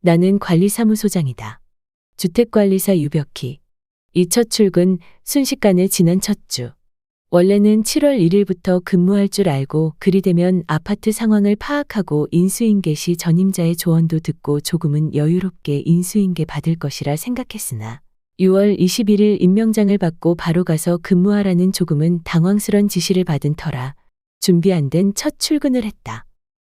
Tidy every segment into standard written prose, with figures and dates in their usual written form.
나는 관리사무소장이다. 주택관리사 유벽희. 이 첫 출근, 순식간에 지난 첫 주. 원래는 7월 1일부터 근무할 줄 알고 그리 되면 아파트 상황을 파악하고 인수인계 시 전임자의 조언도 듣고 조금은 여유롭게 인수인계 받을 것이라 생각했으나 6월 21일 임명장을 받고 바로 가서 근무하라는 조금은 당황스런 지시를 받은 터라 준비 안 된 첫 출근을 했다.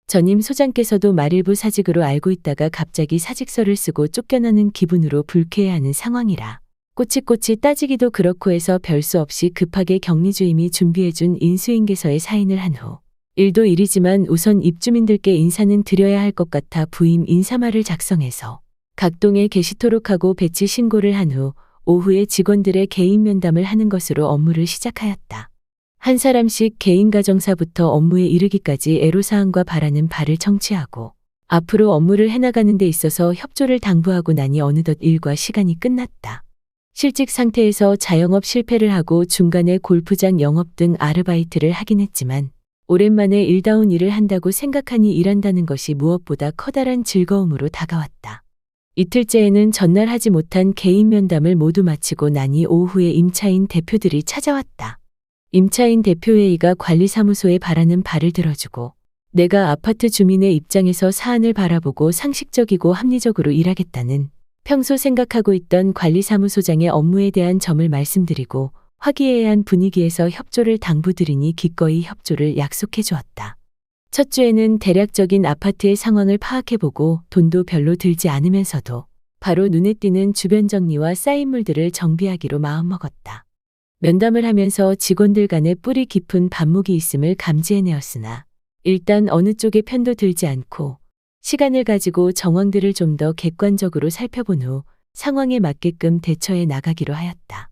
전임 소장께서도 말일부 사직으로 알고 있다가 갑자기 사직서를 쓰고 쫓겨나는 기분으로 불쾌해하는 상황이라 꼬치꼬치 따지기도 그렇고 해서 별수 없이 급하게 격리주임이 준비해준 인수인계서에 사인을 한 후 일도 일이지만 우선 입주민들께 인사는 드려야 할 것 같아 부임 인사말을 작성해서 각 동에 게시토록 하고 배치 신고를 한 후 오후에 직원들의 개인 면담을 하는 것으로 업무를 시작하였다. 한 사람씩 개인 가정사부터 업무에 이르기까지 애로사항과 바라는 바를 청취하고 앞으로 업무를 해나가는 데 있어서 협조를 당부하고 나니 어느덧 일과 시간이 끝났다. 실직 상태에서 자영업 실패를 하고 중간에 골프장 영업 등 아르바이트를 하긴 했지만 오랜만에 일다운 일을 한다고 생각하니 일한다는 것이 무엇보다 커다란 즐거움으로 다가왔다. 이틀째에는 전날 하지 못한 개인 면담을 모두 마치고 나니 오후에 임차인 대표들이 찾아왔다. 임차인 대표회의가 관리사무소에 바라는 바를 들어주고 내가 아파트 주민의 입장에서 사안을 바라보고 상식적이고 합리적으로 일하겠다는 평소 생각하고 있던 관리사무소장의 업무에 대한 점을 말씀드리고 화기애애한 분위기에서 협조를 당부드리니 기꺼이 협조를 약속해 주었다. 첫 주에는 대략적인 아파트의 상황을 파악해보고 돈도 별로 들지 않으면서도 바로 눈에 띄는 주변 정리와 쌓인 물들을 정비하기로 마음먹었다. 면담을 하면서 직원들 간에 뿌리 깊은 반목이 있음을 감지해내었으나 일단 어느 쪽에 편도 들지 않고 시간을 가지고 정황들을 좀 더 객관적으로 살펴본 후 상황에 맞게끔 대처해 나가기로 하였다.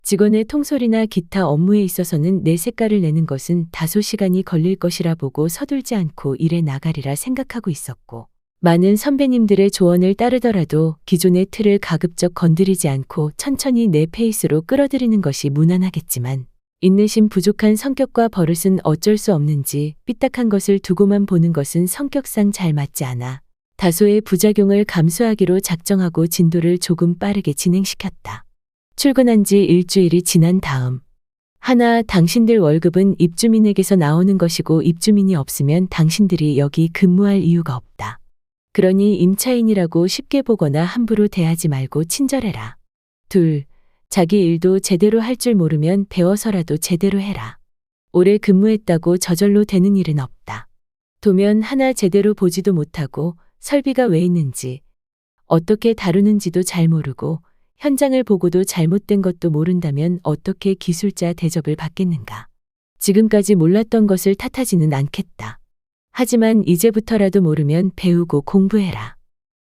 직원의 통솔이나 기타 업무에 있어서는 내 색깔을 내는 것은 다소 시간이 걸릴 것이라 보고 서둘지 않고 일해 나가리라 생각하고 있었고 많은 선배님들의 조언을 따르더라도 기존의 틀을 가급적 건드리지 않고 천천히 내 페이스로 끌어들이는 것이 무난하겠지만 인내심 부족한 성격과 버릇은 어쩔 수 없는지 삐딱한 것을 두고만 보는 것은 성격상 잘 맞지 않아 다소의 부작용을 감수하기로 작정하고 진도를 조금 빠르게 진행시켰다. 출근한 지 일주일이 지난 다음 하나, 당신들 월급은 입주민에게서 나오는 것이고 입주민이 없으면 당신들이 여기 근무할 이유가 없다. 그러니 임차인이라고 쉽게 보거나 함부로 대하지 말고 친절해라. 둘, 자기 일도 제대로 할 줄 모르면 배워서라도 제대로 해라. 오래 근무했다고 저절로 되는 일은 없다. 도면 하나 제대로 보지도 못하고 설비가 왜 있는지 어떻게 다루는지도 잘 모르고 현장을 보고도 잘못된 것도 모른다면 어떻게 기술자 대접을 받겠는가. 지금까지 몰랐던 것을 탓하지는 않겠다. 하지만 이제부터라도 모르면 배우고 공부해라.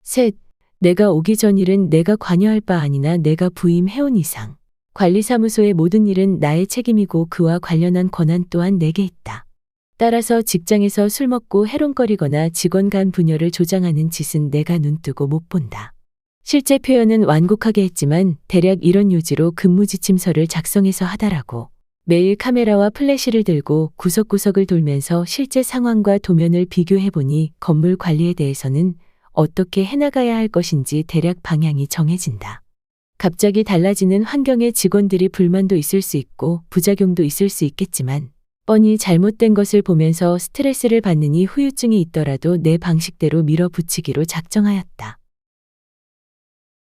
셋, 내가 오기 전 일은 내가 관여할 바 아니나 내가 부임해온 이상 관리사무소의 모든 일은 나의 책임이고 그와 관련한 권한 또한 내게 있다. 따라서 직장에서 술 먹고 해롱거리거나 직원 간 분열을 조장하는 짓은 내가 눈뜨고 못 본다. 실제 표현은 완곡하게 했지만 대략 이런 요지로 근무지침서를 작성해서 하다라고 매일 카메라와 플래시를 들고 구석구석을 돌면서 실제 상황과 도면을 비교해보니 건물 관리에 대해서는 어떻게 해나가야 할 것인지 대략 방향이 정해진다. 갑자기 달라지는 환경에 직원들이 불만도 있을 수 있고 부작용도 있을 수 있겠지만 뻔히 잘못된 것을 보면서 스트레스를 받느니 후유증이 있더라도 내 방식대로 밀어붙이기로 작정하였다.